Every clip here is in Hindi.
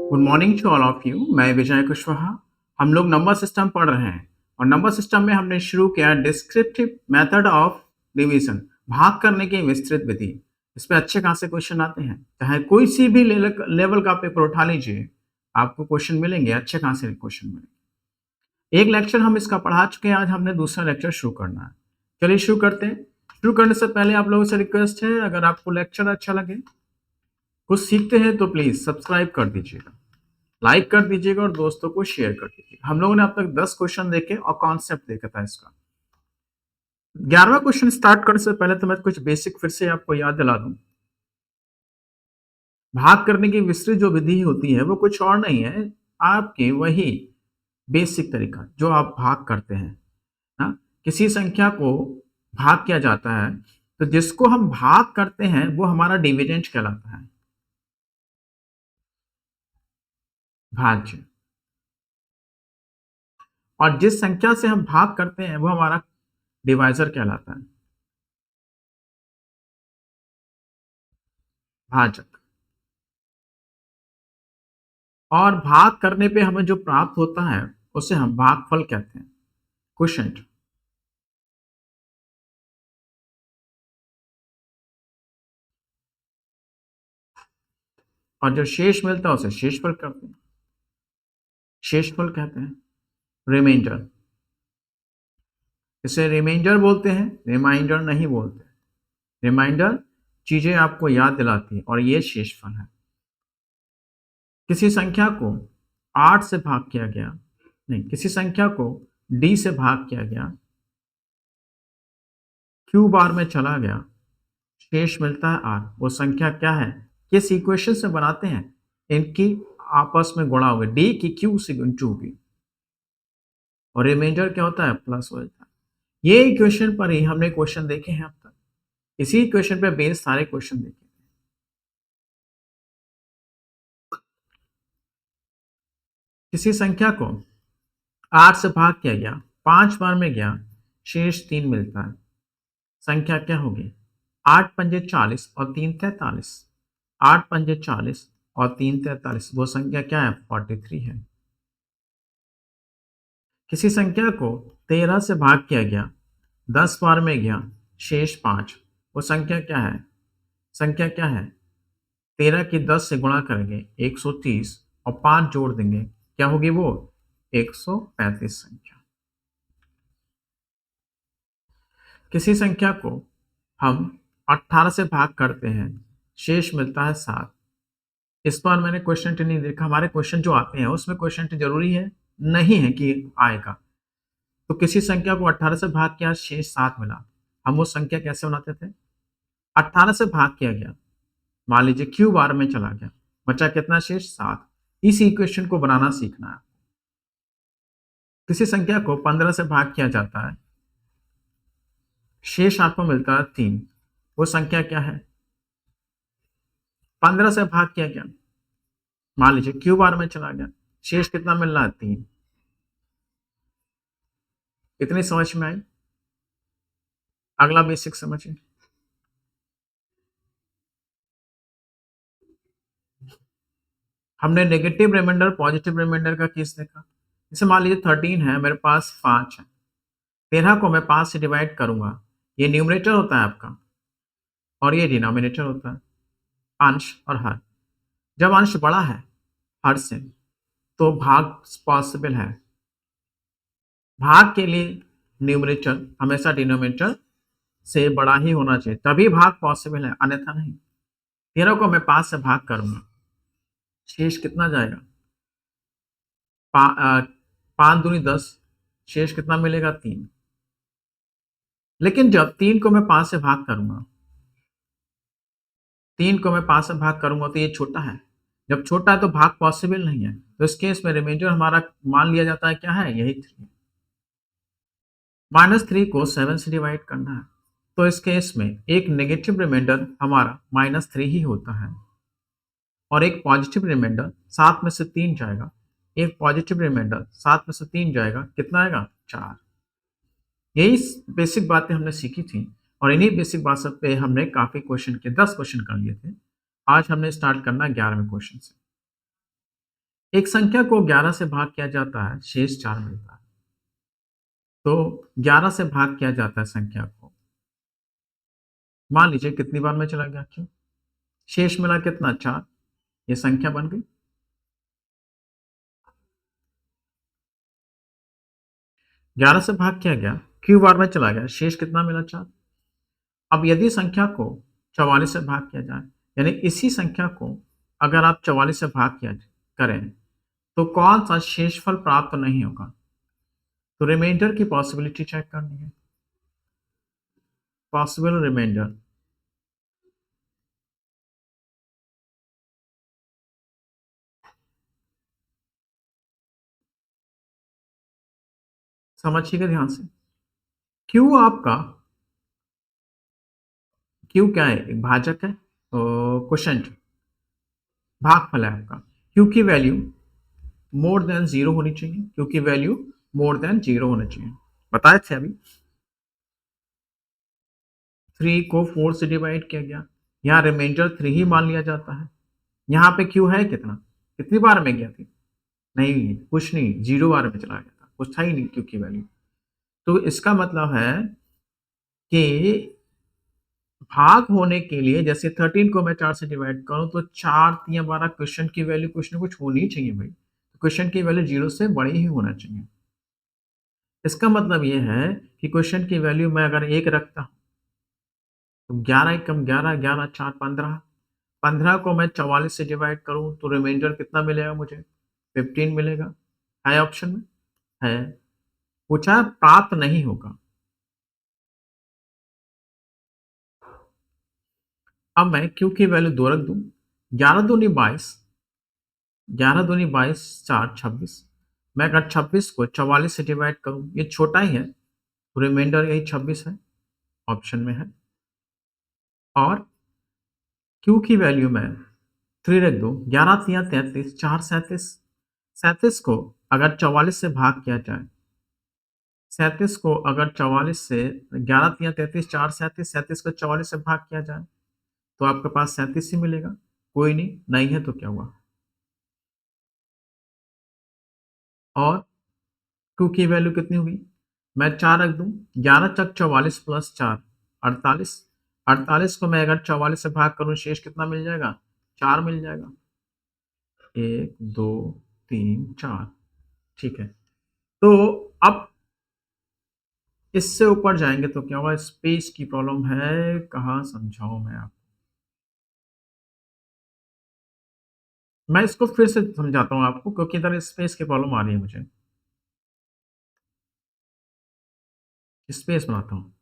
Good morning to all of you. मैं विजय कुशवाहा। हम लोग नंबर सिस्टम पढ़ रहे हैं और नंबर सिस्टम में हमने शुरू किया डिस्क्रिप्टिव मेथड ऑफ डिवीजन, भाग करने की विस्तृत विधि। इस पे अच्छे खासे क्वेश्चन आते हैं, चाहे कोई सी भी लेवल का पेपर उठा लीजिए, आपको क्वेश्चन मिलेंगे, अच्छे खासे क्वेश्चन मिलेंगे। एक लेक्चर हम इसका पढ़ा चुके हैं, आज हमने दूसरा लेक्चर शुरू करना है। चलिए शुरू करते हैं। शुरू करने से पहले आप लोगों से रिक्वेस्ट है, अगर आपको लेक्चर अच्छा लगे, कुछ सीखते हैं, तो प्लीज सब्सक्राइब कर दीजिएगा, लाइक कर दीजिएगा और दोस्तों को शेयर कर दीजिएगा। हम लोगों ने अब तक 10 क्वेश्चन देखे और कॉन्सेप्ट देखा था इसका। 11वां क्वेश्चन स्टार्ट करने से पहले तो मैं कुछ बेसिक फिर से आपको याद दिला दूं। भाग करने की विस्तृत जो विधि होती है वो कुछ और नहीं है, आपके वही बेसिक तरीका जो आप भाग करते हैं ना। किसी संख्या को भाग किया जाता है तो जिसको हम भाग करते हैं वो हमारा डिविडेंड कहलाता है, भाज्य। और जिस संख्या से हम भाग करते हैं वो हमारा डिवाइजर कहलाता है, भाजक। और भाग करने पे हमें जो प्राप्त होता है उसे हम भागफल कहते हैं, क्वोशिएंट। और जो शेष मिलता है उसे शेषफल कहते हैं, शेषफल कहते हैं, रिमाइंडर। इसे रिमाइंडर बोलते हैं, रिमाइंडर नहीं बोलते। रिमाइंडर चीजें आपको याद दिलाती है और ये शेषफल है। किसी संख्या को 8 से भाग किया गया, नहीं, किसी संख्या को d से भाग किया गया, q बार में चला गया, शेष मिलता है r। वो संख्या क्या है, किस इक्वेशन से बनाते हैं, इनकी आपस में गुणा होगी, d की q से गुणा होगी और रिमाइंडर क्या होता है, प्लस हो जाता है। ये इक्वेशन पर ही हमने क्वेश्चन देखे हैं अब तक, इसी इक्वेशन पे बेस सारे क्वेश्चन देखे। किसी संख्या को 8 से भाग किया गया, 5 बार में गया, शेष 3 मिलता है, संख्या क्या होगी, 8 पंजे 40 और 3 43। 8 पंजे 40 और 3 43, वो संख्या क्या है, 43 है। किसी संख्या को 13 से भाग किया गया, 10 बार में गया, शेष 5, वो संख्या क्या है, संख्या क्या है, 13 की 10 से गुणा करेंगे 130 और 5 जोड़ देंगे, क्या होगी वो, 135 संख्या। किसी संख्या को हम 18 से भाग करते हैं, शेष मिलता है 7। इस बार मैंने क्वेश्चन नहीं देखा, हमारे क्वेश्चन जो आते हैं उसमें क्वेश्चन जरूरी है नहीं है कि आएगा। तो किसी संख्या को 18 से भाग किया, शेष 7 मिला, हम वो संख्या कैसे बनाते थे, 18 से भाग किया गया, मान लीजिए क्यू बार में चला गया, बचा कितना, शेष 7। इस इक्वेशन को बनाना सीखना है। किसी संख्या को 15 से भाग किया जाता है, शेष आपको मिलता है 3, वो संख्या क्या है, 15 से भाग किया गया, मान लीजिए क्यू बार में चला गया, शेष कितना मिल रहा है, 3। इतनी समझ में आई। अगला बेसिक समझिए। हमने नेगेटिव रिमाइंडर पॉजिटिव रिमाइंडर का केस देखा। जैसे मान लीजिए 13 है, मेरे पास 5 है, 13 को मैं 5 से डिवाइड करूंगा, ये न्यूमरेटर होता है आपका और ये डिनोमिनेटर होता है, अंश और हर। जब अंश बड़ा है हर से तो भाग पॉसिबल है। भाग के लिए न्यूमरेटर हमेशा डिनोमिनेटर से बड़ा ही होना चाहिए, तभी भाग पॉसिबल है, अन्यथा नहीं। 13 को मैं 5 से भाग करूंगा, शेष कितना जाएगा, 5 दूनी 10, शेष कितना मिलेगा, 3। लेकिन जब 3 को मैं 5 से भाग करूंगा, 3 को मैं 5 से भाग करूंगा तो ये छोटा है, जब छोटा है तो भाग पॉसिबल नहीं है, तो इस केस में रिमाइंडर हमारा मान लिया जाता है क्या है, यही 3। -3 को 7 से डिवाइड करना है, तो इस केस में एक नेगेटिव रिमाइंडर हमारा -3 ही होता है और एक पॉजिटिव रिमाइंडर 7 में से 3 जाएगा, एक पॉजिटिव रिमाइंडर 7 में से 3 जाएगा, कितना आएगा, 4। यही बेसिक बातें हमने सीखी थी और इन्हीं बेसिक बातों पे हमने काफी क्वेश्चन के 10 क्वेश्चन कर लिए थे। आज हमने स्टार्ट करना 11वें क्वेश्चन से। एक संख्या को 11 से भाग किया जाता है, शेष 4 मिलता है। तो 11 से भाग किया जाता है संख्या को। मान लीजिए कितनी बार में चला गया क्यों? शेष मिला कितना 4, ये संख्या बन गई। 11 से भाग किया गया, क्यू बार में चला गया, शेष कितना मिला 4। अब यदि संख्या को 44 से भाग किया जाए, यानी इसी संख्या को अगर आप 44 से भाग किया करें, तो कौन सा शेषफल प्राप्त नहीं होगा? तो रिमाइंडर की पॉसिबिलिटी चेक करनी है। पॉसिबल रिमाइंडर, समझिएगा ध्यान से। क्यू आपका, क्यू क्या है? एक भाजक है, तो क्वोशंट भागफल है आपका। क्यू की वैल्यू मोर देन जीरो होनी चाहिए, क्यू की वैल्यू मोर देन जीरो होनी चाहिए। बताए थे अभी। 3 को 4 से डिवाइड किया गया, यहाँ रिमाइंडर 3 ही मान लिया जाता है। यहाँ पे क्यू है कितना, कितनी बार में गया थी? नहीं, कुछ नहीं, 0 बार में चला गया था, कुछ था ही नहीं क्यू की वैल्यू। तो इसका मतलब है कि भाग होने के लिए, जैसे 13 को मैं 4 से डिवाइड करूँ तो 4 तियाँ 12, क्वेश्चन की वैल्यू कुछ ना कुछ होनी ही चाहिए भाई। क्वेश्चन की वैल्यू 0 से बड़ी ही होना चाहिए। इसका मतलब ये है कि क्वेश्चन की वैल्यू मैं अगर 1 रखता हूँ, तो 11 एकम 11, 11 4 15, 15 को मैं 44 से डिवाइड करूँ तो रिमाइंडर कितना मिलेगा मुझे? 15 मिलेगा। है ऑप्शन में? है। पूछा है प्राप्त नहीं होगा। अब मैं क्यू की वैल्यू 2 रख दूँ, 11 दूनी 22, 11 दूनी 22, 4 26। मैं अगर 26 को 44 से डिवाइड करूँ, ये छोटा ही है, तो रिमाइंडर यही 26 है, ऑप्शन में है। और क्यू की वैल्यू मैं 3 रख दूँ, 11 तियाँ 33, 4 37, 37 को अगर 44 से भाग किया जाए, 37 को अगर 44 से 11 तियाँ 33, 4 37, 37 को 44 से भाग किया जाए, तो आपके पास 37 ही मिलेगा। कोई नहीं, नहीं है तो क्या हुआ? और क्यू की वैल्यू कितनी हुई? मैं 4 रख दूँ, 11 चक 44 प्लस 4 48, 48 को मैं अगर 44 से भाग करूँ, शेष कितना मिल जाएगा? 4 मिल जाएगा। 1 2 3 4, ठीक है। तो अब इससे ऊपर जाएँगे तो क्या होगा? स्पेस की प्रॉब्लम है, कहाँ समझाऊँ मैं आपको? मैं इसको फिर से समझाता हूँ आपको, क्योंकि इधर स्पेस की प्रॉब्लम आ रही है मुझे। स्पेस बनाता हूँ।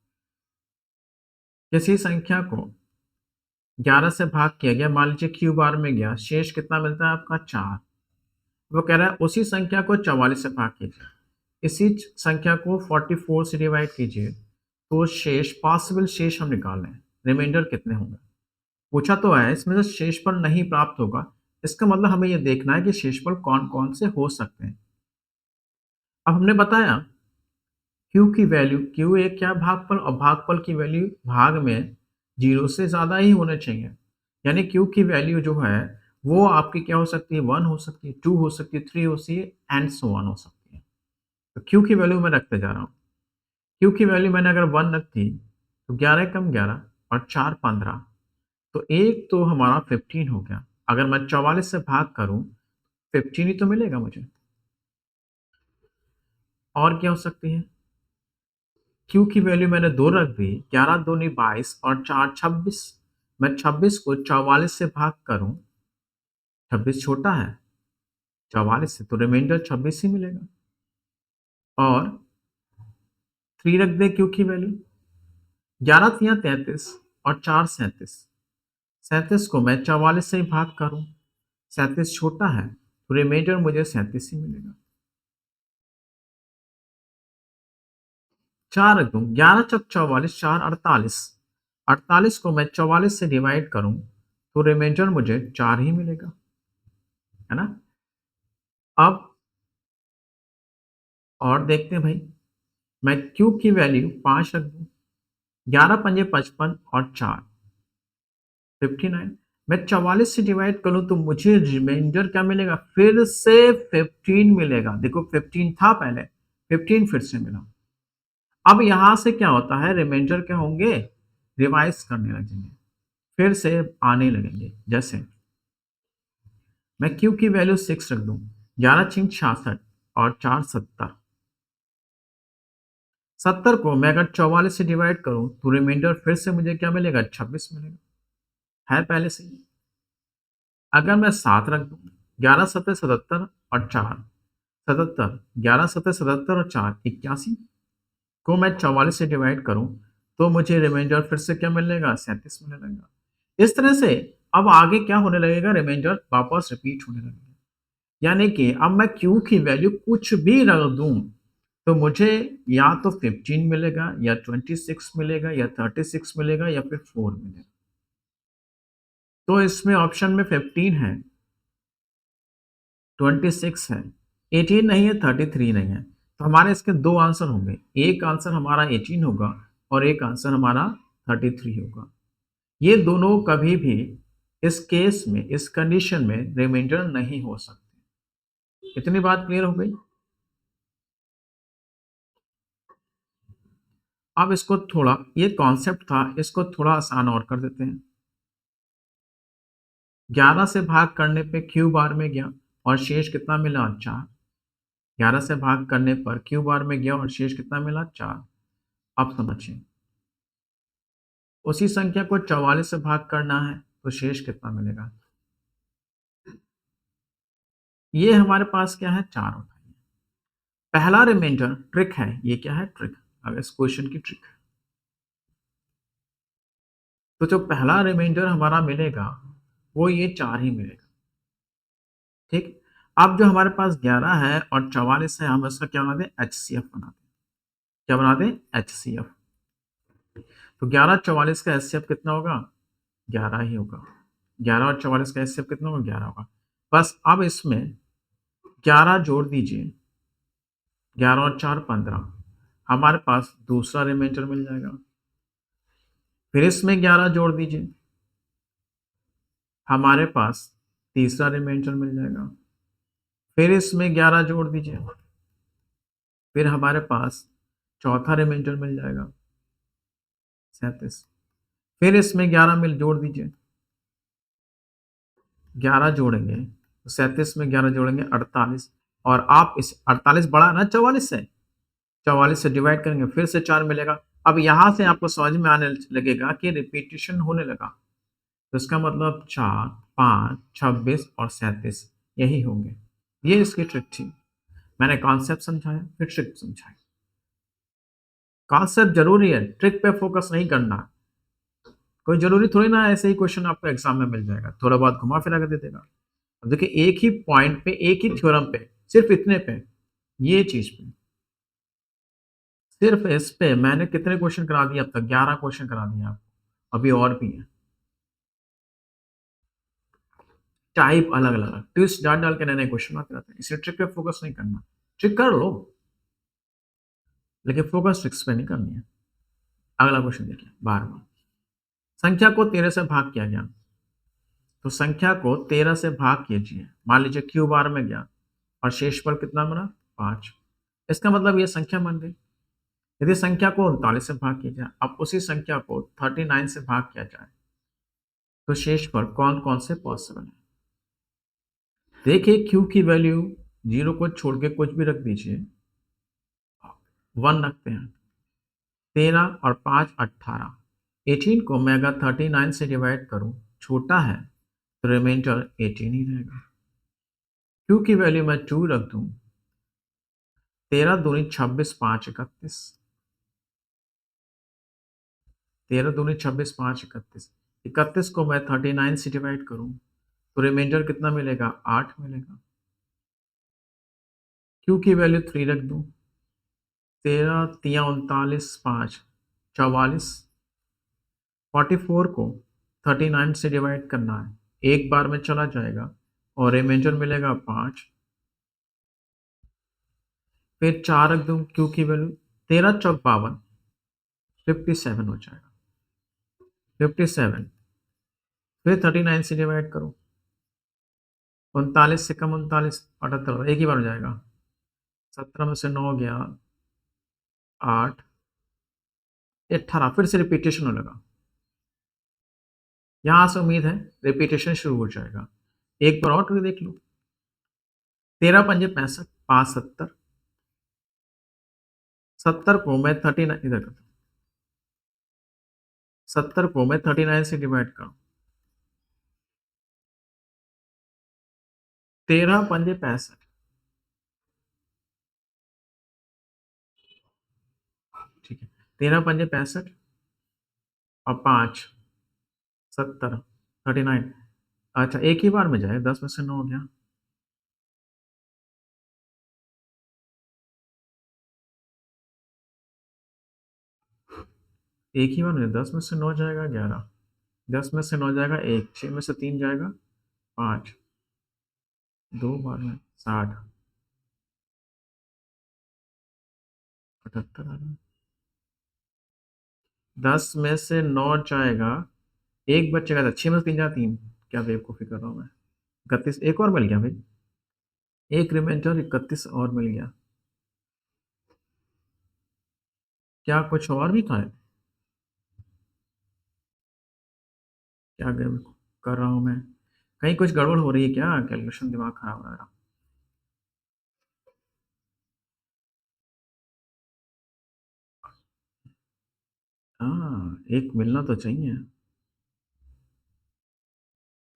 किसी संख्या को 11 से भाग किया गया, मान लीजिए क्यू बार में गया, शेष कितना मिलता है आपका? 4। वो कह रहा है उसी संख्या को 44 से भाग कीजिए, इसी संख्या को 44 से डिवाइड कीजिए, तो शेष, पॉसिबल शेष हम निकाल लें, रिमाइंडर कितने होंगे? पूछा तो है, इसमें से शेषफल नहीं प्राप्त होगा, इसका मतलब हमें यह देखना है कि शेषफल कौन कौन से हो सकते हैं। अब हमने बताया क्यू की वैल्यू, क्यू एक क्या भागफल, और भागफल की वैल्यू भाग में 0 से ज़्यादा ही होने चाहिए। यानी क्यू की वैल्यू जो है, वो आपकी क्या हो सकती है? 1 हो सकती है, 2 हो सकती है, 3 हो सकती है, एंड सो ऑन हो सकती है। तो क्यू की वैल्यू मैं रखते जा रहा हूँ। क्यू की वैल्यू मैंने अगर 1 रख दी, तो 11 कम 11 और 4 15, तो एक तो हमारा 15 हो गया। अगर मैं 44 से भाग करूँ, 15 ही तो मिलेगा मुझे। और क्या हो सकती है? क्यू की वैल्यू मैंने 2 रख दी, 11 दूनी 22 और 4 26। मैं 26 को 44 से भाग करूँ, 26 छोटा है 44 से, तो रिमाइंडर 26 ही मिलेगा। और 3 रख दें क्यू की वैल्यू, 11 तियाँ 33 और 4 37। 37 को मैं 44 से ही भाग करूँ, 37 छोटा है, तो रिमाइंडर मुझे 37 ही मिलेगा। 4 रख दूँ, 11 चौक 44, 4 48, 48 को मैं 44 से डिवाइड करूँ, तो रिमाइंडर मुझे 4 ही मिलेगा, है ना? अब और देखते हैं भाई, मैं क्यू की वैल्यू 5 रख दूँ, 11 पंजे 55 और 4 59, मैं 44 से डिवाइड करूँ तो मुझे रिमाइंडर क्या मिलेगा? फिर से 15 मिलेगा। देखो 15 था पहले, 15 फिर से मिला। अब यहाँ से क्या होता है, रिमाइंडर क्या होंगे? रिवाइज़ करने लगेंगे, फिर से आने लगेंगे। जैसे मैं Q की वैल्यू 6 रख दूँ, 11 छींक 66 और 4 70। 70 को मैं अगर 44 से डिवाइड करूँ तो रिमाइंडर फिर से मुझे क्या मिलेगा? 26 मिलेगा, है पहले से ही। अगर मैं 7 रख दूँ, 11 सत्ते 77 और 4 77, 11 सत्ते 77 और 4 81 को मैं 44 से डिवाइड करूँ तो मुझे रिमाइंडर फिर से क्या मिलेगा? 37 मिलने लगेगा। इस तरह से अब आगे क्या होने लगेगा? रिमाइंडर वापस रिपीट होने लगेगा। यानी कि अब मैं Q की वैल्यू कुछ भी रख दूँ, तो मुझे या तो 15 मिलेगा या 26 मिलेगा या 36 मिलेगा या फिर 4 मिलेगा। तो इसमें ऑप्शन में 15 है, 26 है, 18 नहीं है, 33 नहीं है। तो हमारे इसके 2 आंसर होंगे। एक आंसर हमारा 18 होगा और एक आंसर हमारा 33 होगा। ये दोनों कभी भी इस केस में, इस कंडीशन में रिमाइंडर नहीं हो सकते। इतनी बात क्लियर हो गई? अब इसको थोड़ा, ये कॉन्सेप्ट था, इसको थोड़ा आसान और कर देते हैं। 11 से भाग करने पे क्यू बार में गया और शेष कितना मिला? 4। 11 से भाग करने पर क्यू बार में गया और शेष कितना मिला? 4। अब समझिए, उसी संख्या को 44 से भाग करना है तो शेष कितना मिलेगा? ये हमारे पास क्या है? 4 होता है। पहला रिमाइंडर ट्रिक है। ये क्या है? ट्रिक। अब इस क्वेश्चन की ट्रिक है। तो जो पहला रिमाइंडर हमारा मिलेगा वो ये 4 ही मिलेगा। ठीक। अब जो हमारे पास 11 है और 44 है, हम इसका क्या बना दें? एचसीएफ बना दें। क्या बना दें? एचसीएफ। तो 11 44 का एचसीएफ कितना होगा? 11 ही होगा। 11 और 44 का एचसीएफ कितना होगा? 11 होगा। बस अब इसमें 11 जोड़ दीजिए, 11 और 4 15, हमारे पास दूसरा रिमाइंडर मिल जाएगा। फिर इसमें 11 जोड़ दीजिए, हमारे पास तीसरा रिमाइंडर मिल जाएगा। फिर इसमें 11 जोड़ दीजिए, फिर हमारे पास चौथा रिमाइंडर मिल जाएगा 37। फिर इसमें 11 मिल जोड़ दीजिए, 11 जोड़ेंगे तो 37 में 11 जोड़ेंगे 48। और आप इस 48 बड़ा है ना 44 से, 44 से डिवाइड करेंगे फिर से 4 मिलेगा। अब यहाँ से आपको समझ में आने लगेगा कि रिपीटिशन होने लगा। तो इसका मतलब 4, 5, 26 और 37 यही होंगे। ये इसकी ट्रिक थी। मैंने कॉन्सेप्ट समझाया, फिर ट्रिक समझाई। कॉन्सेप्ट जरूरी है, ट्रिक पे फोकस नहीं करना। कोई ज़रूरी थोड़ी ना ऐसे ही क्वेश्चन आपको एग्ज़ाम में मिल जाएगा, थोड़ा बहुत घुमा-फिरा के दे देगा। अब देखिए एक ही पॉइंट पे, एक ही थ्योरम पे, सिर्फ़ इतने पे, ये चीज़ पे, सिर्फ़ इस पे मैंने कितने क्वेश्चन करा दिए अब तक? 11 क्वेश्चन करा दिए आपको, अभी और भी हैं। टाइप अलग-अलग, ट्विस्ट डाल-डाल के नए-नए क्वेश्चन आते रहते हैं, इसलिए ट्रिक पे फोकस नहीं करना। ट्रिक कर लो, लेकिन फोकस ट्रिक्स पे नहीं करनी है। अगला क्वेश्चन देखिए 12वां। संख्या को 13 से भाग किया गया, तो संख्या को 13 से भाग कीजिए। मान लीजिए क्यू बार में गया और शेषफल कितना बना? 5। इसका मतलब ये संख्या बन गई। यदि संख्या को 39 से भाग किया जाए, अब उसी संख्या को 39 से भाग किया जाए, तो शेषफल कौन-कौन से पॉसिबल है? देखिए क्यू की वैल्यू 0 को छोड़ के कुछ भी रख दीजिए, 1 रखते हैं। 13 और 5 18। 18 को मैं अगर 39 से डिवाइड करूँ, छोटा है, तो रिमाइंडर 18 ही रहेगा। क्यू की वैल्यू मैं 2 रख दूँ, 13 दूनी 26, 5 31। 13 दूनी 26, 5 31। 31 को मैं 39 से डिवाइड करूँ, तो रिमाइंडर कितना मिलेगा? 8 मिलेगा। क्यू की वैल्यू 3 रख दूँ, 13 तिया 39, 5 44। 44 को 39 से डिवाइड करना है, एक बार में चला जाएगा और रिमाइंडर मिलेगा 5। फिर 4 रख दूँ क्यू की वैल्यू, 13 चौक 52, 57 हो जाएगा। 57 फिर 39 से डिवाइड करो, 39 से कम 39, 78, एक ही बार हो जाएगा। 17 में से 9 गया, 8, 18, फिर से रिपीटेशन होने लगा। यहाँ से उम्मीद है रिपीटेशन शुरू हो जाएगा। एक बार और करके देख लो। 13 पंजे 65, 5 70, 70 को मैं 39 इधर करता हूँ, 70 को मैं 39 से डिवाइड करूँ, 13 पंजे 65, ठीक है, 13 पंजे 65 और 5 70, 39। अच्छा, एक ही बार में जाए, 10 में से 9 हो गया। एक ही बार में 10 में से 9 जाएगा 11, 10 में से 9 जाएगा 1, 6 में से 3 जाएगा 5, 2 बार में 60, 78 आ रहा है। 10 में से 9 जाएगा, एक बचेगा, 6 में से 3 जाएगा 3, क्या बेवकूफ़ी कर रहा हूँ मैं। 31, एक और मिल गया भाई, एक रिमाइंडर 31 और मिल गया। क्या कुछ और भी था? क्या कर रहा हूँ मैं? कहीं कुछ गड़बड़ हो रही है क्या? कैलकुलेशन, दिमाग खराब हो रहा है। हाँ, एक मिलना तो चाहिए।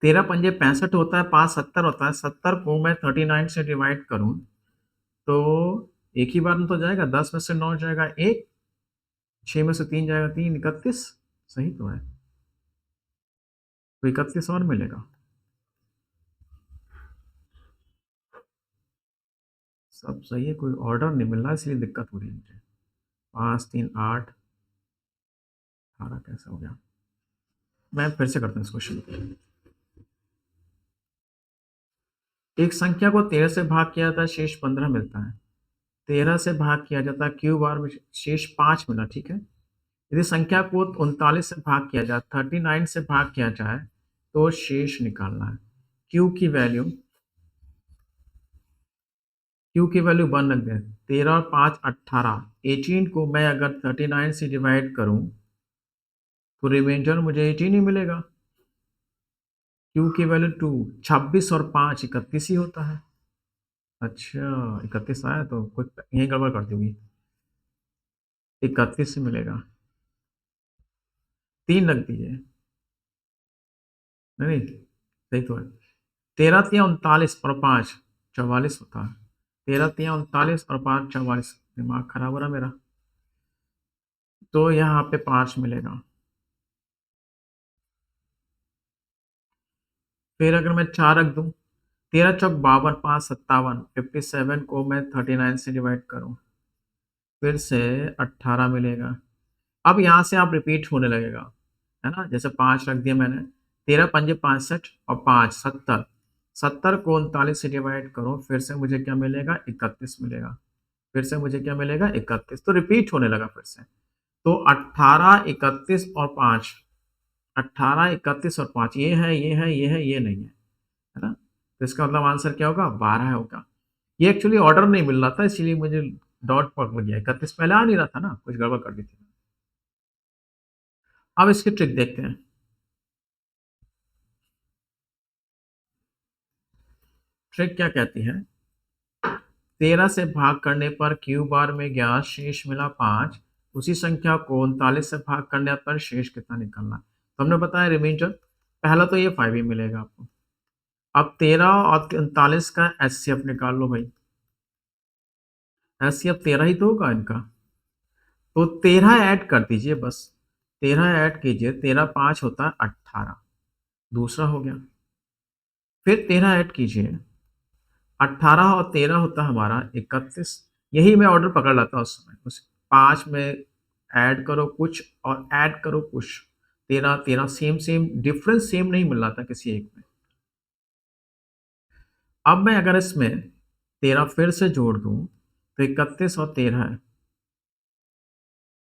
13 पंजे 65 होता है, 5 70 होता है, 70 को मैं 39 से डिवाइड करूँ तो एक ही बार में तो जाएगा, 10 में से 9 जाएगा 1, 6 में से 3 जाएगा 3, 31, सही तो है। तो 31 और मिलेगा। सब सही है, कोई ऑर्डर नहीं मिल रहा, इसलिए दिक्कत हो रही है मुझे। 5 3 8, 18 कैसे हो गया? मैं फिर से करता हूँ इस क्वेश्चन को। एक संख्या को 13 से भाग किया जाता है, शेष 15 मिलता है। 13 से भाग किया जाता है, क्यू बार में शेष 5 मिला, ठीक है। यदि संख्या को 39 से भाग किया जाए, 39 से भाग किया जाए तो शेष निकालना है। क्यू की वैल्यू, क्यू की वैल्यू 1 रख दें। 13 और 5 18, 18 को मैं अगर 39 से डिवाइड करूं तो रिमाइंडर मुझे 18 ही मिलेगा। क्यू की वैल्यू 2, 26 और 5 31 ही होता है। अच्छा, 31 आया तो कुछ यही गड़बड़ कर दी होगी। 31 से मिलेगा, 3 रख दीजिए। नहीं नहीं, सही तो है। 13 तिया 39 और 5 44 होता है। 13 तिया 39 और 5 44, दिमाग खराब हो रहा मेरा। तो यहाँ पे 5 मिलेगा। फिर अगर मैं 4 रख दूं, 13 चौक 52, 5 57, 57 को मैं 39 से डिवाइड करूं, फिर से 18 मिलेगा। अब यहाँ से आप रिपीट होने लगेगा, है ना। जैसे 5 रख दिया मैंने, 13 पंजे 65 और 5 70, 70 को 39 से डिवाइड करो, फिर से मुझे क्या मिलेगा? 31 मिलेगा। फिर से मुझे क्या मिलेगा? 31। तो रिपीट होने लगा फिर से। तो 18 31 और 5, 18 31 और 5, ये है ये है ये है, ये नहीं है ना। तो इसका मतलब आंसर क्या होगा? 12 होगा। ये एक्चुअली ऑर्डर नहीं मिल रहा था, इसीलिए मुझे डॉट पकड़ गया। 31 पहले आ नहीं रहा था ना, कुछ गड़बड़ कर दी थी। अब इसकी ट्रिक देखते हैं। ट्रिक क्या कहती है? 13 से भाग करने पर क्यू बार में गया, शेष मिला 5। उसी संख्या को 39 से भाग करने पर शेष कितना निकलना? तो हमने बताया रिमाइंडर, पहला तो ये 5 ही मिलेगा आपको। अब 13 और 39 का एचसीएफ निकाल लो भाई। एचसीएफ 13 ही तो होगा इनका। तो 13 ऐड कर दीजिए बस। 13 ऐड कीजिए, 13 5 होता है 18, दूसरा हो गया। फिर 13 ऐड कीजिए, 18 और 13 होता है हमारा 31। यही मैं ऑर्डर पकड़ लाता उस समय, उस 5 में ऐड करो कुछ और ऐड करो कुछ। 13 13 सेम सेम, डिफरेंस सेम नहीं मिल रहा था किसी एक में। अब मैं अगर इसमें 13 फिर से जोड़ दूं तो 31 और 13 है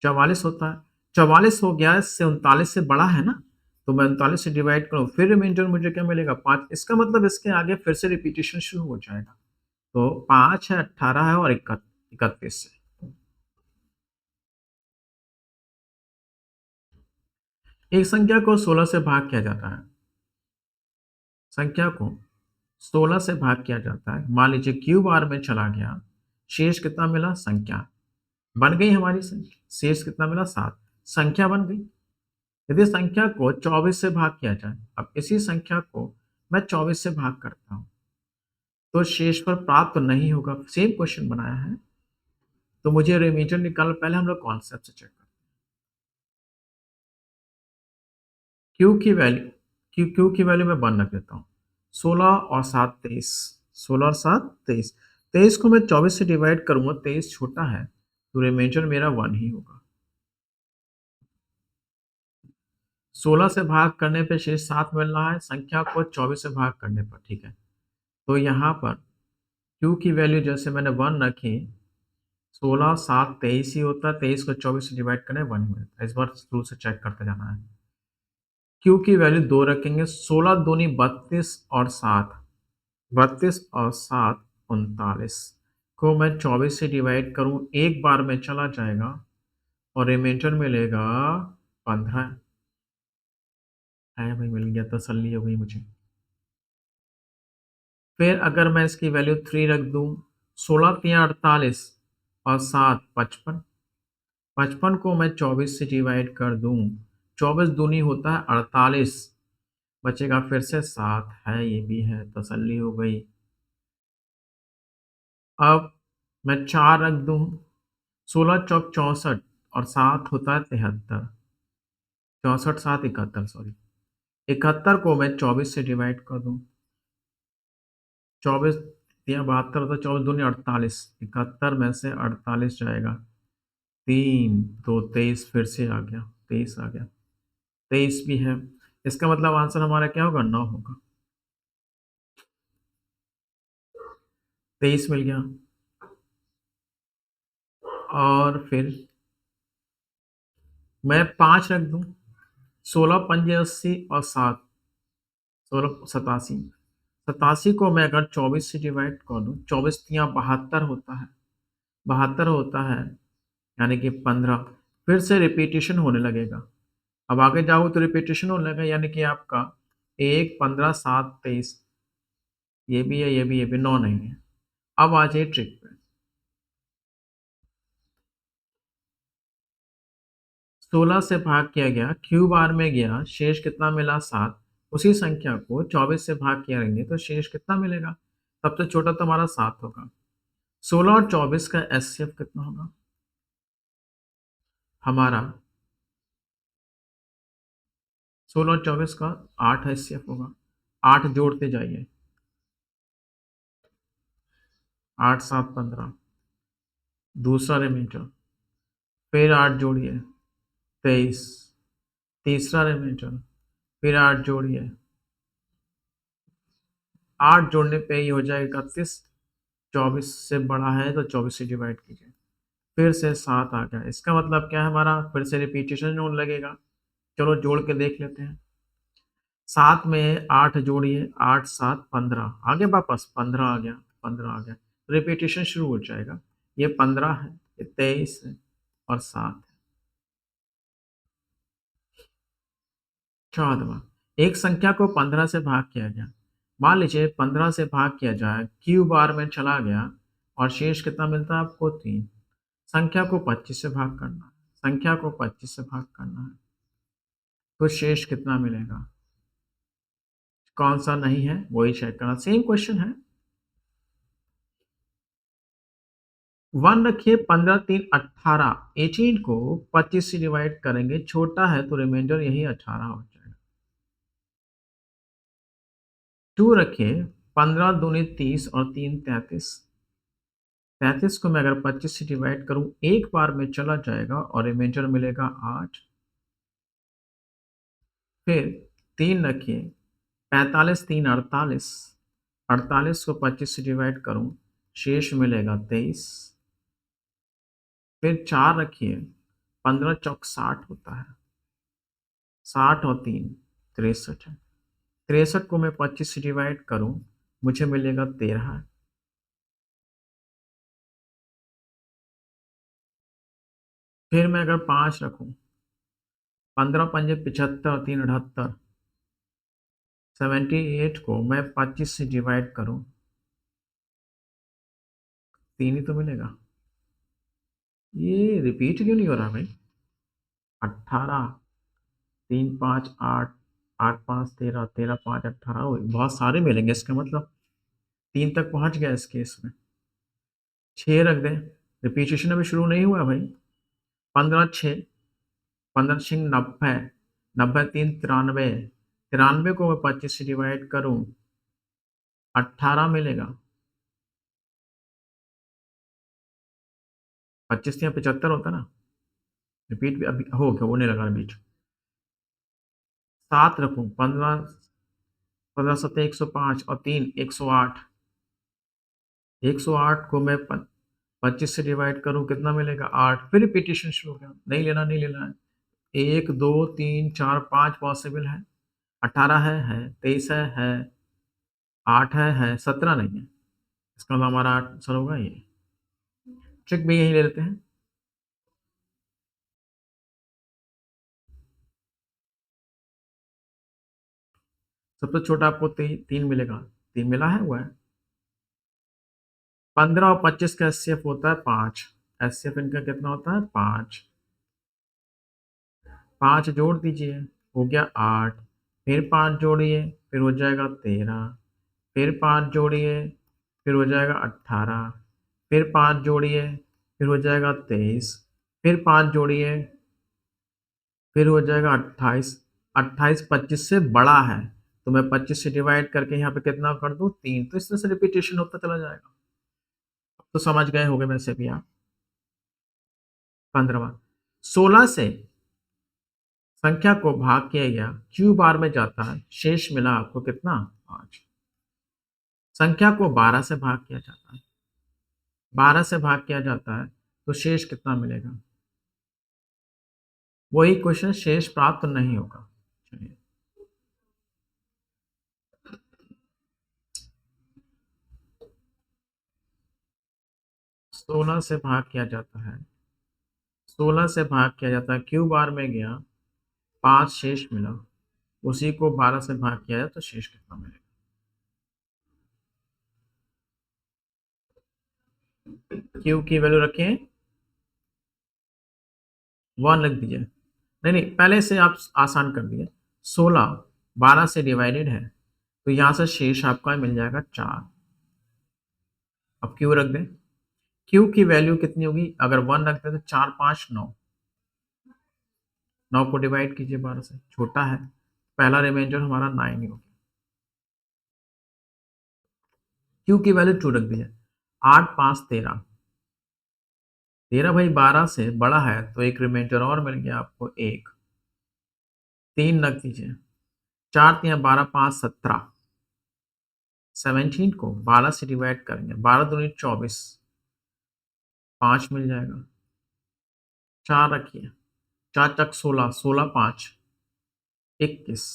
44 होता है। 44 हो गया, इससे 39 से बड़ा है ना, तो मैं 39 से डिवाइड करूँ, फिर रिमाइंडर मुझे क्या मिलेगा 5। इसका मतलब इसके आगे फिर से रिपीटिशन शुरू हो जाएगा। तो 5 है, 18 है और 31 है। एक संख्या को 16 से भाग किया जाता है। संख्या को 16 से भाग किया जाता है। मान लीजिए क्यूब आर में चला गया, शेष कितना मिला? संख्या बन गई हमारी संख्या। शेष कितना मिला? 7। संख्या बन गई। यदि संख्या को 24 से भाग किया जाए, अब इसी संख्या को मैं 24 से भाग करता हूँ, तो शेष पर प्राप्त नहीं होगा। सेम क्वेश्चन बनाया है, तो मुझे रिमाइंडर निकाल। पहले हम लोग कॉन्सेप्ट से चेक करते हैं। क्यू की वैल्यू, क्यू की वैल्यू मैं 1 रख देता हूँ। 16 और 7 23। 16 और 7 23। 23 को मैं 24 से डिवाइड करूंगा, 23 छोटा है, तो रिमाइंडर मेरा 1 ही होगा। 16 से भाग करने पे शेष 7 मिल रहा है, संख्या को 24 से भाग करने पर। ठीक है, तो यहाँ पर क्यू की वैल्यू जैसे मैंने 1 रखी, 16 7 23 ही होता है। 23 को 24 से डिवाइड करें 1 ही मिलता है। इस बार शुरू से चेक करते जाना है। क्यू की वैल्यू 2 रखेंगे। 16 दूनी 32 और 7, 32 और 7 39 को मैं 24 से डिवाइड करूं, एक बार में चला जाएगा और रिमाइंडर मिलेगा 15। है भाई, मिल गया, तसल्ली हो गई मुझे। फिर अगर मैं इसकी वैल्यू 3 रख दूं, 16 3 48 और 7 55। 55 को मैं 24 से डिवाइड कर दूं, 24 दूनी होता है 48, बचेगा फिर से 7। है, ये भी है, तसल्ली हो गई। अब मैं 4 रख दूं, 16 चौक 64 और 7 होता है 73। 64 7 71, सॉरी। 71 को मैं 24 से डिवाइड कर दूं, 24 या 72 होता है, 24 दूनी 48। 71 में से 48 जाएगा, 3 तो 23 फिर से आ गया, 23 आ गया, 23 भी है। इसका मतलब आंसर हमारा क्या होगा? 9 होगा। 23 मिल गया। और फिर मैं 5 रख दूं, 16 पंजे 80 और 7 16 87। 87 को मैं अगर 24 से डिवाइड कर दूं, 24 तिया 72 होता है, 72 होता है, यानी कि 15। फिर से रिपीटिशन होने लगेगा। अब आगे जाओ तो रिपीटिशन होने लगेगा, यानी कि आपका 1 15 7 23। ये भी है, ये भी, ये भी 9 नहीं है। अब आ जाइए ट्रिक पे। 16 से भाग किया गया, क्यू बार में गया, शेष कितना मिला? 7। उसी संख्या को 24 से भाग करेंगे तो शेष कितना मिलेगा? सबसे छोटा तो हमारा 7 होगा। 16 और 24 का एचसीएफ कितना होगा हमारा? 16 और 24 का 8 एचसीएफ होगा। 8 जोड़ते जाइए, 8 7 15। दूसरा रिमाइंडर, फिर 8 जोड़िए, 23। तीसरा रिमाइंडर, फिर 8 जोड़िए, 8 जोड़ने पे ही हो जाएगा 31। 24 से बड़ा है तो 24 से डिवाइड कीजिए, फिर से 7 आ गया। इसका मतलब क्या है हमारा? फिर से रिपीटेशन होने लगेगा। चलो जोड़ के देख लेते हैं। 7 में 8 जोड़िए, 8 7 15, आगे वापस 15 आ गया, 15 आ गया, रिपीटेशन शुरू हो जाएगा। ये 15 है, ये 23 है और 7 है। 14वां, एक संख्या को 15 से भाग किया गया। मान लीजिए 15 से भाग किया जाए, क्यू बार में चला गया और शेष कितना मिलता है आपको? 3। संख्या को 25 से भाग करना है, संख्या को 25 से भाग करना है, तो शेष कितना मिलेगा? कौन सा नहीं है वही चेक करना। सेम क्वेश्चन है। 1 रखिए, 15 3 18। 18 को 25 से डिवाइड करेंगे, छोटा है तो रिमाइंडर यही 18 हो जाएगा। 2 रखिए, 15 दूनी 30 और 3 33। 33 को मैं अगर 25 से डिवाइड करूं, एक बार में चला जाएगा और रिमाइंडर मिलेगा 8। फिर 3 रखिए, 45 3 48। 48 को 25 से डिवाइड करूं, शेष मिलेगा 23। फिर 4 रखिए, 15 चौक 60 होता है, 60 और 3 63 है। 63 को मैं 25 से डिवाइड करूं, मुझे मिलेगा 13। फिर मैं अगर 5 रखूं, 15 पंजे 75, 3 78, 78 को मैं 25 से डिवाइड करूं, 3 ही तो मिलेगा। ये रिपीट क्यों नहीं हो रहा भाई? 18, 3 5 8, 8 5 13, 13 5 18, बहुत सारे मिलेंगे इसका मतलब। 3 तक पहुंच गया इस केस में। 6 रख दें, रिपीटेशन अभी शुरू नहीं हुआ भाई। 15 6, 15 6 90, 90 3 93, 93 को मैं 25 से डिवाइड करूं, 18 मिलेगा। 25 या 75 होता ना। रिपीट भी अभी हो गया, होने लगा बीच। 7 रखूं, 15, 15 7 105 और 3 108, 108 को मैं 25 से डिवाइड करूं, कितना मिलेगा? 8। फिर रिपीटेशन शुरू हो गया, नहीं लेना नहीं लेना है। 1 2 3 4 5 पॉसिबल है। 18 है, 23 है, 8 है, 17 नहीं है। इसका मतलब हमारा आंसर होगा ये। ट्रिक भी यही ले लेते हैं। सबसे छोटा आपको 3 मिलेगा। 3 मिला है, हुआ है। 15 और 25 का एचसीएफ होता है 5। एचसीएफ इनका कितना होता है? 5। 5 जोड़ दीजिए, हो गया 8। फिर 5 जोड़िए, फिर हो जाएगा 13। फिर 5 जोड़िए, फिर हो जाएगा 18। फिर 5 जोड़िए, फिर हो जाएगा 23। फिर 5 जोड़िए, फिर हो जाएगा 28। 28 25 से बड़ा है, तो मैं 25 से डिवाइड करके यहाँ पे कितना कर दूं? 3। तो इस तरह से रिपीटेशन होता चला जाएगा। अब तो समझ गए होंगे वैसे भी आप। 15वां, 16 से संख्या को भाग किया गया क्यू बार में जाता है, शेष मिला आपको कितना? 5। संख्या को 12 से भाग किया जाता है, 12 से भाग किया जाता है, तो शेष कितना मिलेगा? वही क्वेश्चन, शेष प्राप्त नहीं होगा। चलिए, 16 से भाग किया जाता है, 16 से भाग किया जाता है, क्यू बार में गया, 5 शेष मिला, उसी को 12 से भाग किया जाए तो शेष कितना मिलेगा? क्यू की वैल्यू रखें 1 रख दीजिए। नहीं नहीं, पहले से आप आसान कर दिए। 16 12 से डिवाइडेड है, तो यहाँ से शेष आपका मिल जाएगा 4। अब क्यू रख दें। क्यू की वैल्यू कितनी होगी? अगर 1 रखते हैं तो 4 5 9, 9 को डिवाइड कीजिए 12 से, छोटा है, पहला रिमाइंडर हमारा 9 ही होगा। क्यू की वैल्यू 2 रख दीजिए। 8 5 13, 13 भाई 12 से बड़ा है, तो एक रिमाइंडर और मिल गया आपको 1। 3 रख दीजिए। 4 3 12 5 17, 17 को 12 से डिवाइड करेंगे, 12 दूनी 24, 5 मिल जाएगा। 4 रखिए, 4 चक 16, 16 5 21,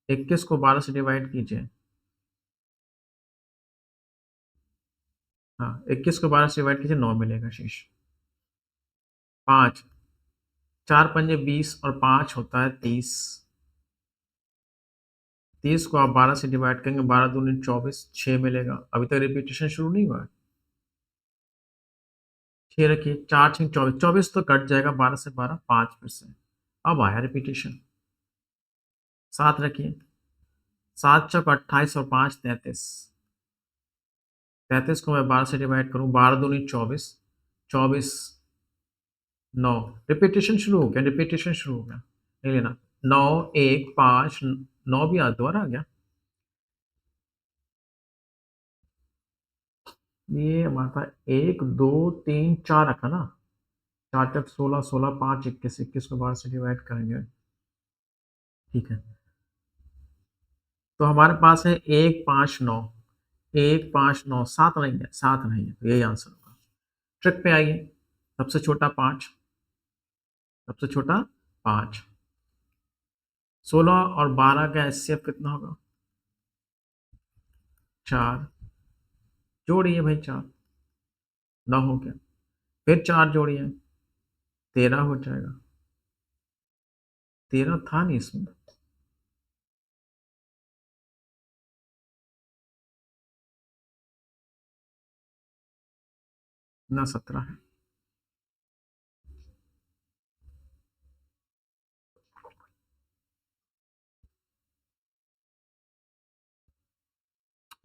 21 को 12 से डिवाइड कीजिए। हाँ, 21 को 12 से डिवाइड कीजिए, 9 मिलेगा शेष। 5, 4 पंजे 20 और 5 होता है 30। 30 को आप 12 से डिवाइड करेंगे, 12 दूनी 24, 6 मिलेगा। अभी तक रिपीटेशन शुरू नहीं हुआ है। 6 रखिए, 4 6 24, 24 तो कट जाएगा 12 से, 12 5 फिर से। अब आया रिपीटेशन। 7 रखिए, 7 चौक 28 और 5 33, 33 को मैं 12 से डिवाइड करूँ, 12 दूनी 24, 24 9, रिपीटेशन शुरू हो गया, रिपीटेशन शुरू हो गया, नहीं लेना। 9 1 5, 9 भी दोबारा आ गया। ये हमारा था 1 2 3 4 रखा ना। 4 तक 16, 16 5 21, 21 को 12 से डिवाइड करेंगे। ठीक है, तो हमारे पास है 1 5 9, 1 5 9, 7 नहीं है, 7 नहीं है, तो यही आंसर होगा। ट्रिक पे आइए। सबसे छोटा 5, सबसे छोटा 5, 16 और 12 का एचसीएफ कितना होगा? 4। जोड़िए भाई 4, 9 हो गया। फिर 4 जोड़िए, 13 हो जाएगा। 13 था नहीं इसमें। ना 17 है।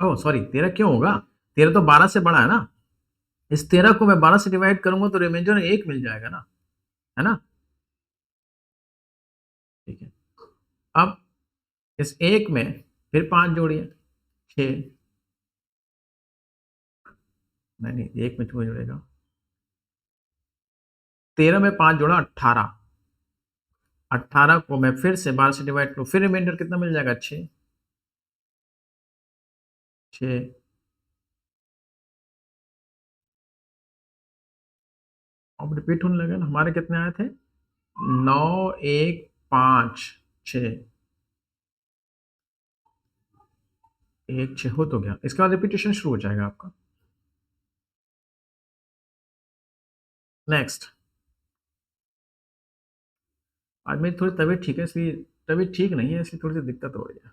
ओह सॉरी, 13 क्यों होगा? 13 तो 12 से बड़ा है ना। इस 13 को मैं 12 से डिवाइड करूंगा तो रिमाइंडर 1 मिल जाएगा ना, है ना? ठीक है। अब इस 1 में फिर 5 जोड़िए, 6। नहीं नहीं, 1 में 2 जोड़ेगा। 13 में 5 जोड़ा 18। 18 को मैं फिर से 12 से डिवाइड करूँ, फिर रिमाइंडर कितना मिल जाएगा? 6। 6। अब रिपीट होने लगे ना। हमारे कितने आए थे? 9, 1, 5, 6। 1, 6 हो तो गया। इसके बाद रिपीटेशन शुरू हो जाएगा आपका। नेक्स्ट। आज मेरी थोड़ी तबीयत ठीक है, इसलिए तबीयत ठीक नहीं है, इसलिए थोड़ी सी दिक्कत हो रही है।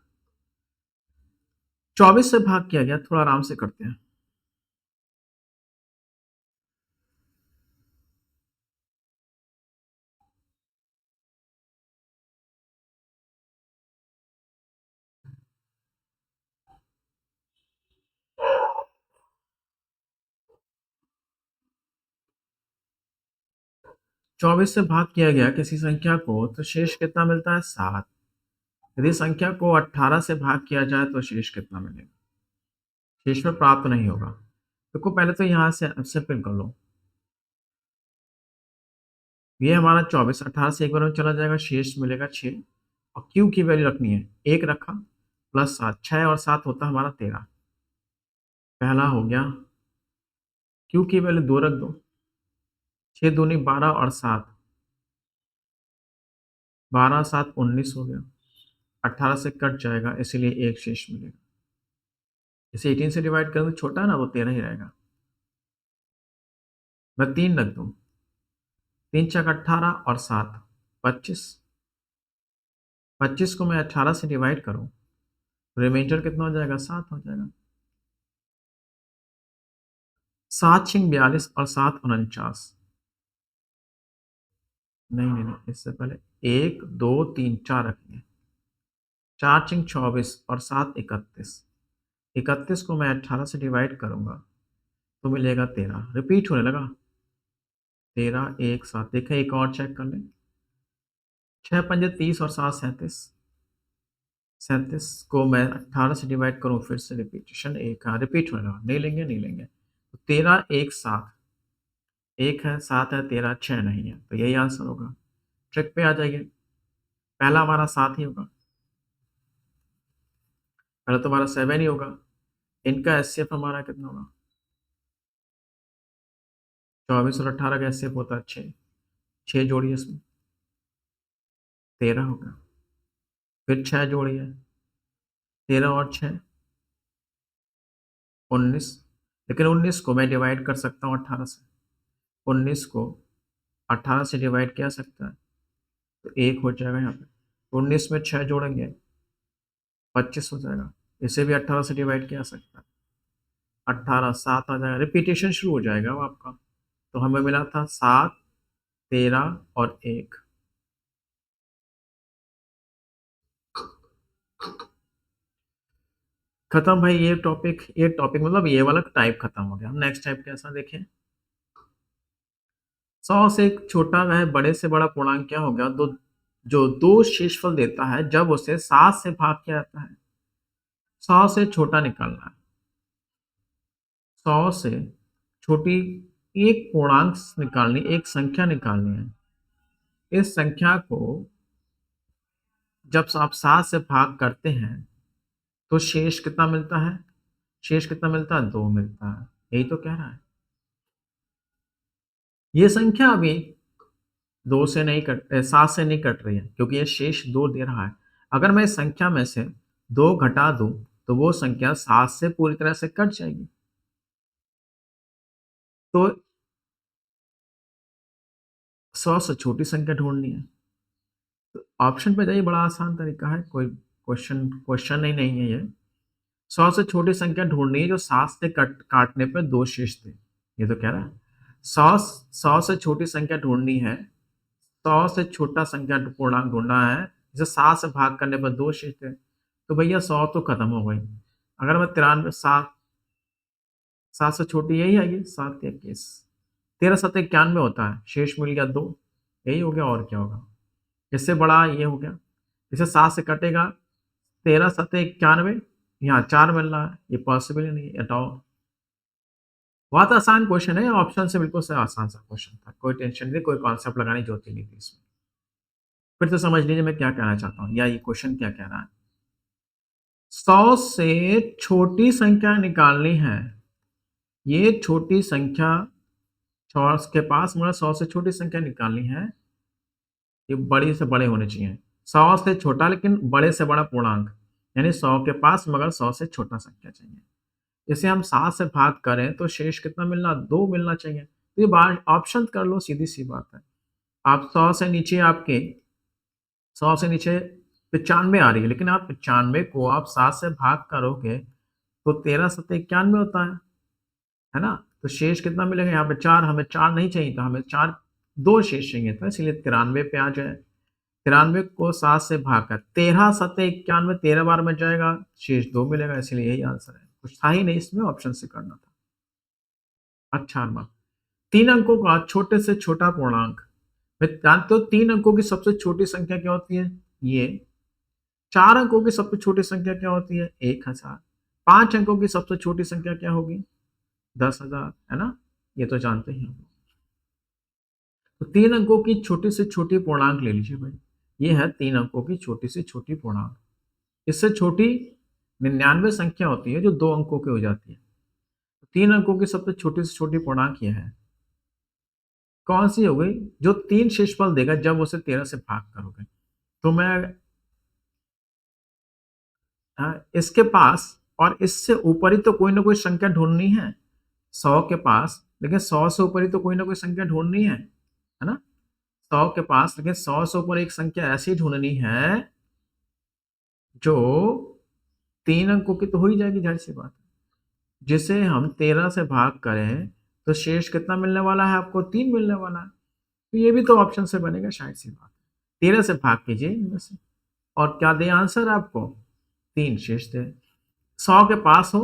24 से भाग किया गया, थोड़ा आराम से करते हैं। 24 से भाग किया गया किसी संख्या को तो शेष कितना मिलता है? 7। यदि संख्या को 18 से भाग किया जाए तो शेष कितना मिलेगा? शेष में प्राप्त नहीं होगा। देखो पहले तो यहाँ से सिंपल कर लो। ये हमारा 24 18 से एक बार में चला जाएगा, शेष मिलेगा 6। और क्यू की वैल्यू रखनी है, 1 रखा प्लस 7, 6 और 7 होता है हमारा 13। पहला हो गया। क्यू की वैल्यू 2 रख दो। 6 दूनी 12 और 7, 12 7 19 हो गया। 18 से कट जाएगा, इसीलिए 1 शेष मिलेगा। इसे 18 से डिवाइड करें तो छोटा है ना, वो 13 ही रहेगा। मैं 3 रख दूं। 3 छक 18 और 7 25। 25 को मैं 18 से डिवाइड करूं, रिमाइंडर कितना हो जाएगा? 7 हो जाएगा। 7 छिंग 42 और 7 49। नहीं नहीं नहीं, इससे पहले 1 2 3 4 रखेंगे। 4 छिंग 24 और 7 31। 31 को मैं 18 से डिवाइड करूंगा तो मिलेगा 13। रिपीट होने लगा। 13 1 7। देखें एक और चेक कर लें। 6 पंजे 30 और 7 37। 37 को मैं 18 से डिवाइड करूं, फिर से रिपीटेशन एक, हाँ रिपीट होने लगा। नहीं लेंगे नहीं लेंगे। तो 13 1 7। 1 है 7 है 13, 6 नहीं है, तो यही आंसर होगा। ट्रिक पे आ जाइए। पहला हमारा 7 ही होगा। पहला तो हमारा 7 ही होगा। इनका एचसीएफ हमारा कितना होगा? 24 और 18 का एचसीएफ होता है 6। 6 जोड़िए इसमें, 13 होगा। फिर 6 जोड़िए, 13 और 6 19। लेकिन 19 को मैं डिवाइड कर सकता हूँ 18 से। 19 को 18 से डिवाइड किया सकता है तो 1 हो जाएगा यहाँ पे। 19 में 6 जोड़ेंगे, 25 हो जाएगा। इसे भी 18 से डिवाइड किया सकता है। 18 7 आ जाएगा, रिपीटेशन शुरू हो जाएगा वो आपका। तो हमें मिला था 7 13 और 1। खत्म भाई ये टॉपिक मतलब ये वाला टाइप खत्म हो गया। हम नेक्स्ट टाइप कैसा देखें। 100 से छोटा वह बड़े से बड़ा पूर्णांक क्या हो गया? दो, जो दो शेषफल देता है जब उसे 7 से भाग किया जाता है। 100 से छोटा निकालना है। 100 से छोटी एक पूर्णांक निकालनी, एक संख्या निकालनी है। इस संख्या को जब आप 7 से भाग करते हैं तो शेष कितना मिलता है? शेष कितना मिलता है? 2 मिलता है। यही तो कह रहा है। ये संख्या अभी 2 से नहीं कट 7 से नहीं कट रही है, क्योंकि ये शेष 2 दे रहा है। अगर मैं इस संख्या में से 2 घटा दूं तो वो संख्या 7 से पूरी तरह से कट जाएगी। तो 100 से छोटी संख्या ढूंढनी है। तो ऑप्शन पे जाइए, बड़ा आसान तरीका है, कोई क्वेश्चन क्वेश्चन ही नहीं है ये। 100 से छोटी संख्या ढूंढनी है जो 7 से काटने पे 2 शेष थे। ये तो कह रहा है 100 से छोटी संख्या ढूंढनी है, 100 से छोटा संख्या पूर्णांक ढूंढना है जिसे 7 से भाग करने पर 2 शेष थे। तो भैया 100 तो खत्म हो गई। अगर मैं 93 7 से छोटी यही आएगी, 7 या 21, 13 7 91 होता है, शेष मिल गया 2, यही हो गया और क्या होगा। इससे बड़ा ये हो गया, इसे 7 से कटेगा, 13 7 91, यहाँ 4 मिल रहा है, ये पॉसिबल ही नहीं है, हटाओ। बहुत आसान क्वेश्चन है, ऑप्शन से बिल्कुल से आसान सा क्वेश्चन था, कोई टेंशन नहीं, कोई कॉन्सेप्ट लगाने की जरूरत ही नहीं थी इसमें। फिर तो समझ लीजिए मैं क्या कहना चाहता हूँ या ये क्वेश्चन क्या कह रहा है। 100 से छोटी संख्या निकालनी है, ये छोटी संख्या 100 के पास मगर 100 से छोटी संख्या निकालनी है, ये बड़ी से बड़े होने चाहिए। 100 से छोटा लेकिन बड़े से बड़ा पूर्णांक, यानी 100 के पास मगर 100 से छोटा संख्या चाहिए। इसे हम 7 से भाग करें तो शेष कितना मिलना, 2 मिलना चाहिए। तो ये बात ऑप्शन कर लो, सीधी सी बात है। आप 100 से नीचे आपके 100 से नीचे 95 आ रही है, लेकिन आप 95 को आप 7 से भाग करोगे तो 13 7 91 होता है ना? तो शेष कितना मिलेगा यहाँ पे 4, हमें 4 नहीं चाहिए था, हमें 4 2 शेष चाहिए था, इसलिए 93 पे आ जाए। 93 को 7 से भाग कर 13 7 91, 13 बार में जाएगा, शेष 2 मिलेगा, इसलिए यही आंसर है। कुछ था ही नहीं इसमें, ऑप्शन से करना था। अच्छा नंबर, 3 अंकों का छोटे से छोटा पूर्णांक। मैं जानते हो 3 अंकों की सबसे छोटी संख्या क्या होती है? ये। 4 अंकों की सबसे छोटी संख्या क्या होती है? 1000। 5 अंकों की सबसे छोटी संख्या क्या होगी? 10,000, है ना? ये तो जानते ही हम। तो 3 अंकों की छोटी से छोटी पूर्णांक ले लीजिए भाई। ये है 3 अंकों की छोटी से छोटी पूर्णांक। इससे छोटी 99 संख्या होती है जो 2 अंकों की हो जाती है। 3 अंकों की सबसे छोटी से छोटी पूर्णांक ये है। कौन सी हो गई? जो 3 शेषफल देगा जब उसे 13 से भाग करोगे। तो मैं इसके पास और इससे ऊपरी तो कोई ना कोई संख्या ढूंढनी है 100 के पास, लेकिन 100 से ऊपरी तो कोई ना कोई संख्या ढूंढनी है ना? 100 के पास, लेकिन 100 से ऊपर एक संख्या ऐसी ढूंढनी है जो 3 अंकों की तो हो ही जाएगी, जाहिर सी बात है। जिसे हम 13 से भाग करें तो शेष कितना मिलने वाला है आपको? 3 मिलने वाला है। तो ये भी तो ऑप्शन से बनेगा, शायद सी बात है। 13 से भाग कीजिए इनमें से और क्या दे आंसर आपको? 3 शेष दे। 100 के पास हो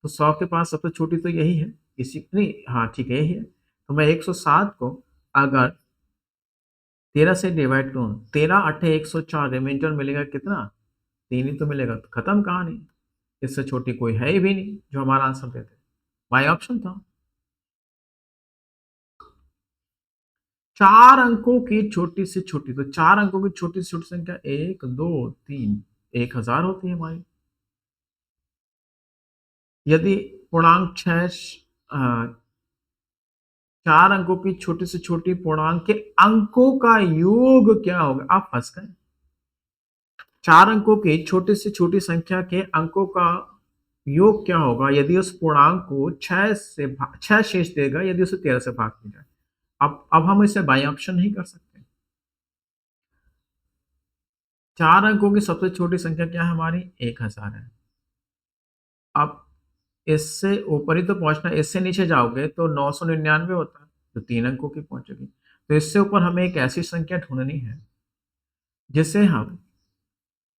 तो 100 के पास सबसे छोटी तो यही है, इसी नहीं, हाँ ठीक है यही है। तो मैं 107 को अगर 13 से डिवाइड करूँ, 13 8 104, रिमाइंडर मिलेगा कितना? 3 ही तो मिलेगा, तो खत्म कहानी। इससे छोटी कोई है ही भी नहीं जो हमारा आंसर देते। बाई ऑप्शन था। 4 अंकों की छोटी से छोटी, तो 4 अंकों की छोटी से छोटी संख्या 1 2 3 1000 होती है हमारी। यदि पूर्णांक 4 अंकों की छोटी से छोटी पूर्णांक के अंकों का योग क्या होगा? आप फंस गए। 4 अंकों की छोटी से छोटी संख्या के अंकों का योग क्या होगा यदि उस पूर्णांक को 6 शेष देगा, यदि उसे 13 से भाग किया जाए। अब हम इसे बाई ऑप्शन नहीं कर सकते। 4 अंकों की सबसे छोटी संख्या क्या है हमारी? 1000 है। अब इससे ऊपर ही तो पहुंचना है, इससे नीचे जाओगे तो 999 होता है, तो 3 अंकों की पहुंचेगी। तो इससे ऊपर हमें एक ऐसी संख्या ढूंढनी है जिसे हम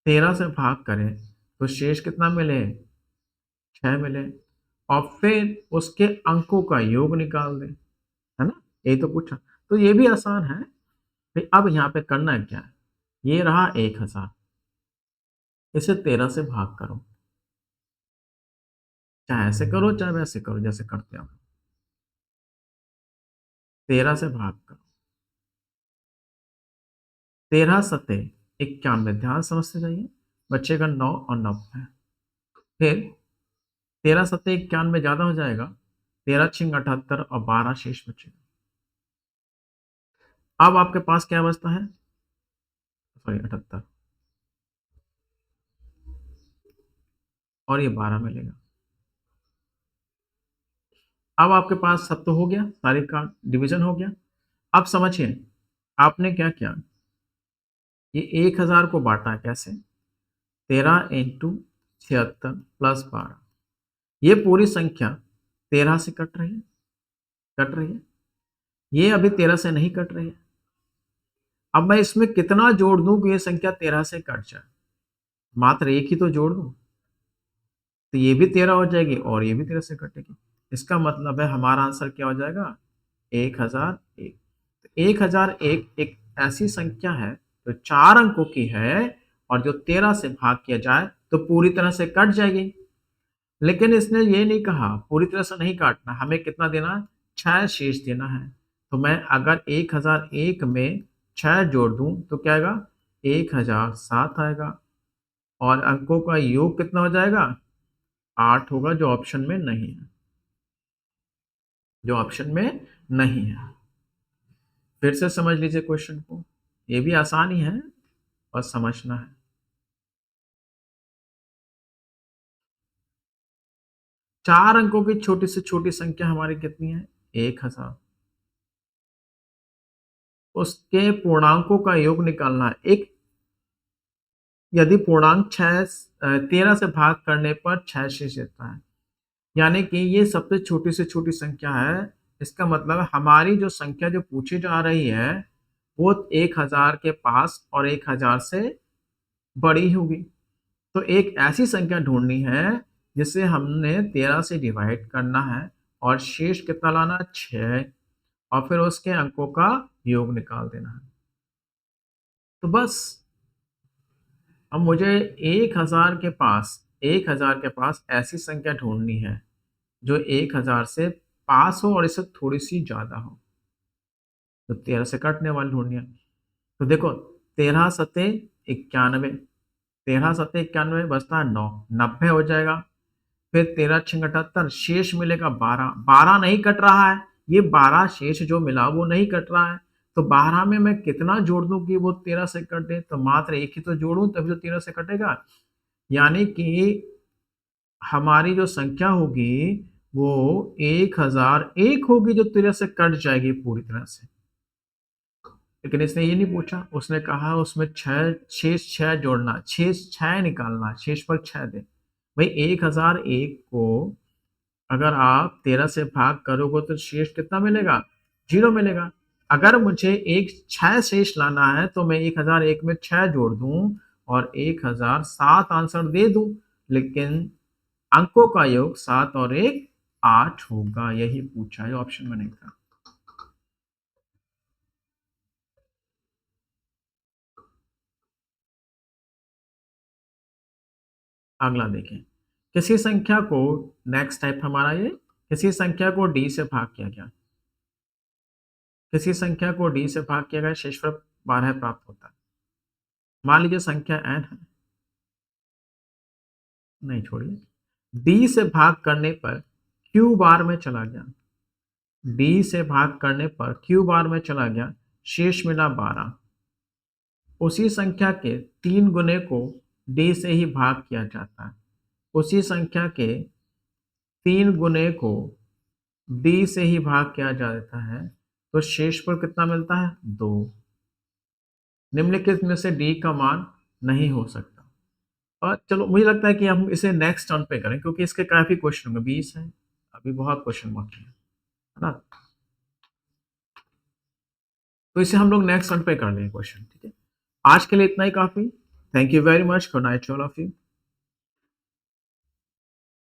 13 से भाग करें तो शेष कितना मिले? 6 मिले, और फिर उसके अंकों का योग निकाल दें, है ना? यही तो पूछा। तो ये भी आसान है भाई। अब यहाँ पे करना क्या है? ये रहा 1000, इसे 13 से भाग करो, चाहे ऐसे करो चाहे वैसे करो जैसे करते हो। 13 से भाग करो, 13 सते 91, ध्यान समझते जाइए, बचेगा 9 और 90। फिर 13 सत्ते 91 ज्यादा हो जाएगा, 13 छिंग 78 और 12 शेष बचेगा। अब आपके पास क्या बचता है? सॉरी 78, और ये 12 मिलेगा। अब आपके पास सब तो हो गया, सारे का डिवीज़न हो गया। अब समझिए, आपने क्या किया, ये 1000 को बाँटा कैसे? 13 इंटू 76 प्लस 12। ये पूरी संख्या 13 से कट रही है, कट रही है। ये अभी 13 से नहीं कट रही है। अब मैं इसमें कितना जोड़ दूँ कि ये संख्या 13 से कट जाए? मात्र 1 ही तो जोड़ दूँ, तो ये भी 13 हो जाएगी और ये भी 13 से कटेगी। इसका मतलब है हमारा आंसर क्या हो जाएगा? 1001। 1001 एक ऐसी संख्या है जो 4 अंकों की है और जो 13 से भाग किया जाए तो पूरी तरह से कट जाएगी। लेकिन इसने ये नहीं कहा पूरी तरह से नहीं काटना, हमें कितना देना है? 6 शेष देना है। तो मैं अगर 1001 में 6 जोड़ दूँ तो क्या आएगा? 1007 आएगा और अंकों का योग कितना हो जाएगा? 8 होगा जो ऑप्शन में नहीं है, जो ऑप्शन में नहीं है। फिर से समझ लीजिए क्वेश्चन को, ये भी आसान ही है और समझना है। 4 अंकों की छोटी से छोटी संख्या हमारी कितनी है? 1000। उसके पूर्णांकों का योग निकालना है। एक यदि पूर्णांक 13 से भाग करने पर 6 शेष देता है, यानी कि ये सबसे छोटी से छोटी संख्या है। इसका मतलब है हमारी जो संख्या जो पूछी जा रही है, वो 1000 के पास और 1000 से बड़ी होगी। तो एक ऐसी संख्या ढूँढनी है, जिसे हमने 13 से डिवाइड करना है और शेष कितना लाना है? 6 और फिर उसके अंकों का योग निकाल देना है। तो बस अब मुझे 1000 के पास ऐसी संख्या ढूँढनी है, जो 1000 से पास हो और इससे थोड़ी-सी ज़्यादा हो। तो 13 से कटने वाली ढूँढनी है। तो देखो 13 सत्ते 91, 13 सत्ते 91 बचता है 9, 90 हो जाएगा। फिर 13 छंग 78 शेष मिलेगा 12, 12 नहीं कट रहा है। ये 12 शेष जो मिला वो नहीं कट रहा है। तो 12 में मैं कितना जोड़ दूँ कि वो 13 से कटे? तो मात्र 1 ही तो जोड़ूँ तभी तो 13 से कटेगा। यानी कि हमारी जो संख्या होगी वो 1001 होगी जो 13 से कट जाएगी पूरी तरह से। लेकिन इसने ये नहीं पूछा, उसने कहा उसमें 6 शेष 6 जोड़ना, शेष 6 निकालना, शेष पर 6 दें। भई 1001 को अगर आप 13 से भाग करोगे तो शेष कितना मिलेगा? 0 मिलेगा। अगर मुझे एक 6 शेष लाना है तो मैं 1001 में 6 जोड़ दूँ और 1007 आंसर दे दूँ। लेकिन अंकों का योग 7 और 1 8 होगा, यही पूछा है, ऑप्शन में नहीं था। अगला देखें, किसी संख्या को नेक्स्ट टाइप हमारा ये, किसी संख्या को d से भाग किया गया। किसी संख्या को d से भाग किया गया शेषफल 12 प्राप्त होता है। मान लीजिए संख्या n है, नहीं छोड़िए, d से भाग करने पर q बार में चला गया। d से भाग करने पर q बार में चला गया, शेष मिला 12। उसी संख्या के 3 गुने को d से ही भाग किया जाता है। उसी संख्या के 3 गुने को d से ही भाग किया जाता है, तो शेषफल कितना मिलता है? 2। निम्नलिखित में से d का मान नहीं हो सकता। और चलो मुझे लगता है कि हम इसे नेक्स्ट टर्न पे करें क्योंकि इसके काफ़ी क्वेश्चन होंगे, 20 हैं, अभी बहुत क्वेश्चन बाकी हैं, है ना? तो इसे हम लोग नेक्स्ट टर्न पे कर लेंगे क्वेश्चन, ठीक है? आज के लिए इतना ही काफ़ी। Thank you very much, good night to all of you.